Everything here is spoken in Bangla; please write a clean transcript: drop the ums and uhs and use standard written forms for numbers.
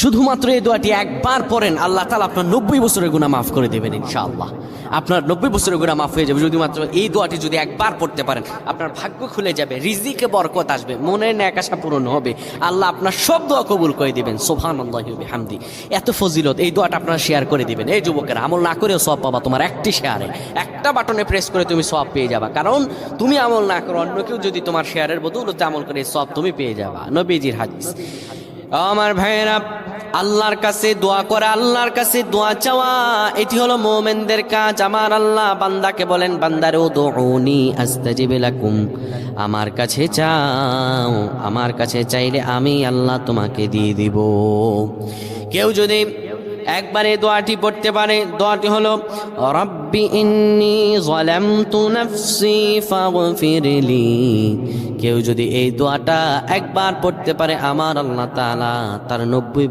শুধুমাত্র এই দোয়াটি একবার পড়েন, আল্লাহ তাআলা আপনার 90 বছরের গুনাহ মাফ করে দেবেন ইনশাআল্লাহ। আপনার 90 বছরের গুনাহ মাফ হয়ে যাবে যদি মাত্র এই দোয়াটি যদি একবার পড়তে পারেন। আপনার ভাগ্য খুলে যাবে, রিজিকে বরকত আসবে, মনের ন্যাক আশা পূরণ হবে, আল্লাহ আপনার সব দোয়া কবুল করে দিবেন। সুবহানাল্লাহি ওয়া বিহামদি। এত ফজিলত, এই দোয়াটা আপনারা শেয়ার করে দিবেন। এই যুবকেরা, আমল না করেও সওয়াব পাবা। তোমার একটি শেয়ারে, একটা বাটনে প্রেস করে তুমি সওয়াব পেয়ে যাবা। কারণ তুমি আমল না করো, অন্য কেউ যদি তোমার শেয়ারের বদৌলতে আমল করে, সওয়াব তুমি পেয়ে যাবা। নবীজির হাদিস। আমার ভাইয়েরা, আল্লাহর কাছে দোয়া করা, আল্লাহর কাছে দোয়া চাওয়া, এটি হলো মুমিনদের কাজ। আমার আল্লাহ বান্দাকে বলেন, বান্দারে উদউনি আস্তাজিব লাকুম, আমার কাছে চাও, আমার কাছে চাইলে আমি আল্লাহ তোমাকে দিয়ে দিব। কেউ যদি একবার এই দোয়াটি পড়তে পারে, দোয়াটি হলো রব্বি ইন্নী যালামতু নাফসি ফাগফিরলি। কেউ যদি এই দোয়াটা একবার পড়তে পারে, আমার আল্লাহ তাআলা তার 90